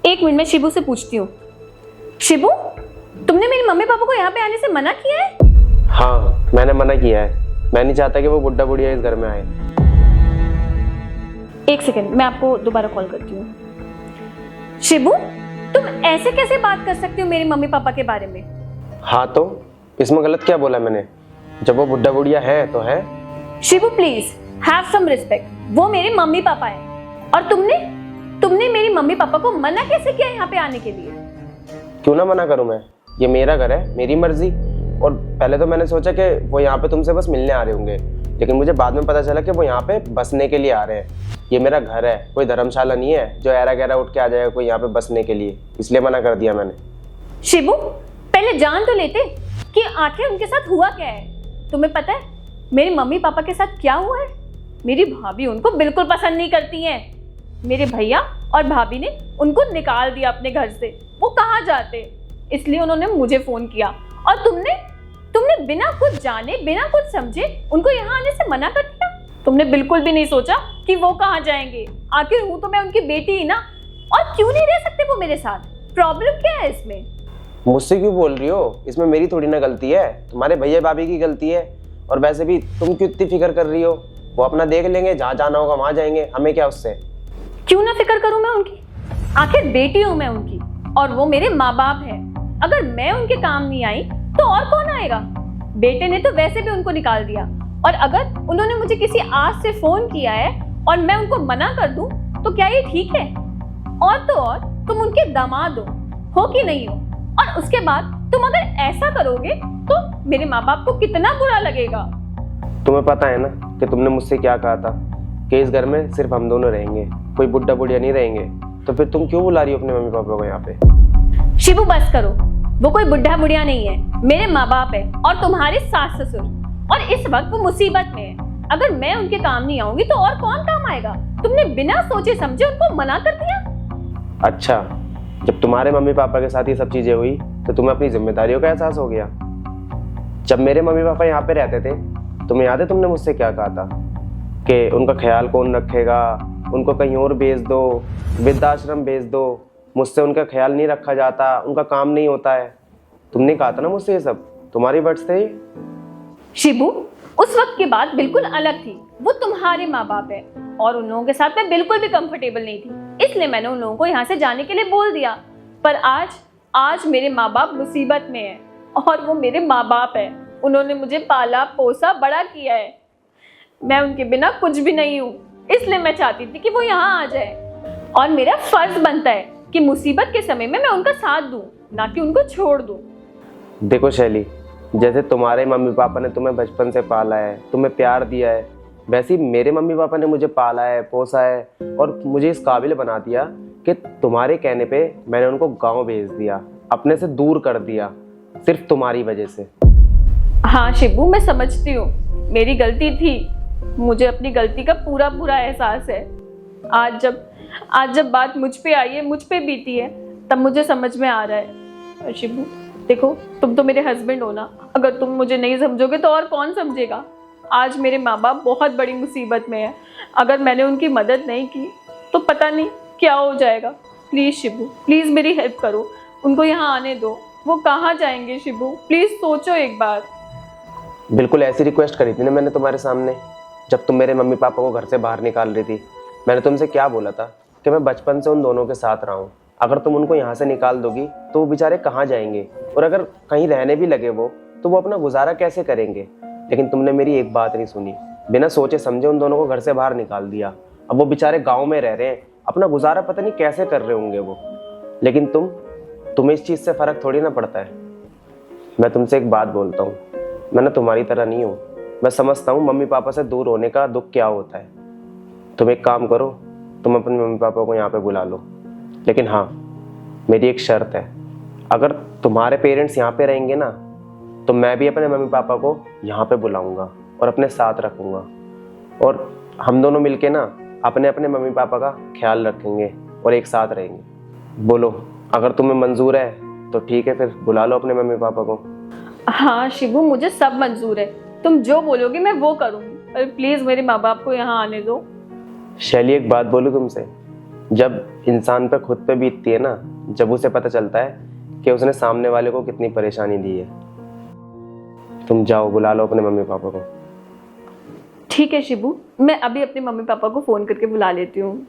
एक मिनट, मैं शिबू से पूछती हूँ। शिबू, तुमने मेरी मम्मी पापा को यहाँ पे आने से मना किया है? हाँ, मैंने मना किया है। मैं नहीं चाहता कि वो बुढ़ा बुढ़िया इस घर में आए। एक सेकंड, मैं आपको दोबारा कॉल करती हूँ। शिबू, तुम ऐसे कैसे बात कर सकती हो मेरे मम्मी पापा के बारे में? हाँ, तो इसमें गलत क्या बोला मैंने? जब वो बुढ़ा बुढ़िया है तो है। Shibu please have some respect, वो मेरे मम्मी पापा हैं। और तुमने मेरी मम्मी पापा को मना कैसे किया यहाँ पे आने के लिए? क्यों ना मना करूं मैं? ये मेरा घर है, मेरी मर्जी। और पहले तो मैंने सोचा कि वो यहाँ पे तुमसे बस मिलने आ रहे होंगे, लेकिन मुझे बाद में पता चला कि वो यहाँ पे बसने के लिए आ रहे हैं। ये मेरा घर है, कोई धर्मशाला नहीं है जो ऐरा गैरा उठ के आ जाएगा कोई यहाँ पे बसने के लिए, इसलिए मना कर दिया मैंने। शिबू, पहले जान तो लेते कि आखिर उनके साथ हुआ क्या है। तुम्हें पता है मेरे मम्मी पापा के साथ क्या हुआ है? मेरी भाभी उनको बिल्कुल पसंद नहीं करती हैं। मेरे भैया और भाभी ने उनको निकाल दिया अपने घर से। वो कहाँ जाते, इसलिए उन्होंने मुझे फोन किया। और तुमने बिना कुछ जाने बिना कुछ समझे उनको यहाँ आने से मना कर दिया। तुमने बिल्कुल भी नहीं सोचा कि वो कहाँ जाएंगे। आखिर हूँ तो मैं उनकी बेटी ही ना। और क्यों नहीं रह सकते वो मेरे साथ? प्रॉब्लम क्या है इसमें? मुझसे क्यों बोल रही हो? इसमें मेरी थोड़ी ना गलती है, तुम्हारे भैया भाभी की गलती है। और वैसे भी तुम क्यों इतनी फिक्र कर रही हो? वो अपना देख लेंगे, जहाँ जाना होगा वहाँ जाएंगे, हमें क्या उससे। क्यों ना फिक्र करूं मैं उनकी? आखिर बेटी हूं मैं उनकी, और वो मेरे माँ बाप हैं। अगर मैं उनके काम नहीं आई तो और कौन आएगा? बेटे ने तो वैसे भी उनको निकाल दिया, और अगर उन्होंने मुझे किसी आज से फोन किया है और मैं उनको मना कर दूं तो क्या ये ठीक है? और तो और तुम उनके दामाद हो कि नहीं हो? और उसके बाद तुम अगर ऐसा करोगे तो मेरे माँ बाप को कितना बुरा लगेगा। तुम्हें पता है ना कि तुमने मुझसे क्या कहा था कि इस घर में सिर्फ हम दोनों रहेंगे, कोई बुढ़ा बुढ़िया नहीं रहेंगे। तो फिर तुम क्यों बुला रही हो अपने मम्मी पापा को यहाँ पे? शिबू बस करो, वो कोई बुढ़ा बुढ़िया नहीं है, मेरे माँ बाप है और तुम्हारे सास ससुर। और इस वक्त वो मुसीबत में है। अगर मैं उनके काम नहीं आऊंगी तो और कौन काम आएगा? तुमने बिना सोचे समझे उनको मना कर दिया। अच्छा, जब तुम्हारे मम्मी पापा के साथ ये सब चीजें हुई तो तुम्हें अपनी जिम्मेदारियों का एहसास हो गया। जब मेरे मम्मी पापा यहाँ पे रहते थे, तुम्हें याद है तुमने मुझसे क्या कहा था कि उनका ख्याल कौन रखेगा, उनको कहीं और भेज दो, वृद्धाश्रम भेज दो, मुझसे उनका ख्याल नहीं रखा जाता, उनका काम नहीं होता है। तुमने कहा था ना मुझसे ये सब, तुम्हारी वर्ड्स थे। शिबू, उस वक्त की बात बिल्कुल अलग थी। वो तुम्हारे माँ बाप है और उन लोगों के साथ मैं बिल्कुल भी कंफर्टेबल नहीं थी, इसलिए मैंने उन लोगों को यहाँ से जाने के लिए बोल दिया। पर आज मेरे माँ बाप मुसीबत में है और वो मेरे माँ बाप है। उन्होंने मुझे पाला पोसा बड़ा किया है। मैं उनके बिना कुछ भी नहीं हूँ, इसलिए मैं चाहती थी कि वो यहाँ आ जाए। और मेरा फर्ज बनता है कि मुसीबत के समय में मैं उनका साथ दूं, ना कि उनको छोड़ दूं। देखो शैली, जैसे तुम्हारे मम्मी पापा ने तुम्हें बचपन से पाला है, तुम्हें प्यार दिया है, वैसे ही मेरे मम्मी पापा ने मुझे पाला है, पोसा है और मुझे इस काबिल बना दिया कि तुम्हारे कहने पे मैंने उनको गांव भेज दिया, अपने से दूर कर दिया, सिर्फ तुम्हारी वजह से। हाँ शिबू, मैं समझती हूँ, मेरी गलती थी। मुझे अपनी गलती का पूरा पूरा एहसास है। आज जब बात मुझ पे आई है, मुझ पे बीती है, तब मुझे समझ में आ रहा है। शिबू देखो, तुम तो मेरे हस्बैंड हो ना, अगर तुम मुझे नहीं समझोगे तो और कौन समझेगा? आज मेरे माँ बाप बहुत बड़ी मुसीबत में है। अगर मैंने उनकी मदद नहीं की तो पता नहीं क्या हो जाएगा। प्लीज़ शिबू, प्लीज़ मेरी हेल्प करो, उनको यहाँ आने दो। वो कहाँ जाएंगे शिबू? प्लीज़ सोचो एक बार। बिल्कुल ऐसी रिक्वेस्ट करी थी ना मैंने तुम्हारे सामने, जब तुम मेरे मम्मी पापा को घर से बाहर निकाल रही थी। मैंने तुमसे क्या बोला था कि मैं बचपन से उन दोनों के साथ रहा हूँ। अगर तुम उनको यहाँ से निकाल दोगी तो वो बेचारे कहाँ जाएंगे, और अगर कहीं रहने भी लगे वो तो वो अपना गुजारा कैसे करेंगे? लेकिन तुमने मेरी एक बात नहीं सुनी, बिना सोचे समझे उन दोनों को घर से बाहर निकाल दिया। अब वो बेचारे गाँव में रह रहे हैं, अपना गुजारा पता नहीं कैसे कर रहे होंगे वो। लेकिन तुम्हें इस चीज़ से फ़र्क थोड़ी ना पड़ता है। मैं तुमसे एक बात बोलता हूँ, मैं ना तुम्हारी तरह नहीं हूँ। मैं समझता हूँ मम्मी पापा से दूर होने का दुख क्या होता है। तुम एक काम करो, तुम अपने मम्मी पापा को यहाँ पे बुला लो, लेकिन हाँ मेरी एक शर्त है, अगर तुम्हारे पेरेंट्स यहाँ पे रहेंगे ना तो मैं भी अपने मम्मी पापा को यहाँ पे बुलाऊंगा और अपने साथ रखूँगा, और हम दोनों मिलके ना अपने अपने मम्मी पापा का ख्याल रखेंगे और एक साथ रहेंगे। बोलो, अगर तुम्हें मंजूर है तो ठीक है, फिर बुला लो अपने मम्मी पापा को। हाँ शिबू, मुझे सब मंजूर है, तुम जो बोलोगे मैं वो करूँगी। पर प्लीज़ मेरे माँ बाप को यहाँ आने दो। शैली, एक बात बोलूं तुमसे, जब इंसान पे खुद पे बीतती है ना, जब उसे पता चलता है कि उसने सामने वाले को कितनी परेशानी दी है। तुम जाओ, बुला लो अपने मम्मी पापा को। ठीक है शिबू, मैं अभी अपने मम्मी पापा को फ़ोन करके बुला लेती हूँ।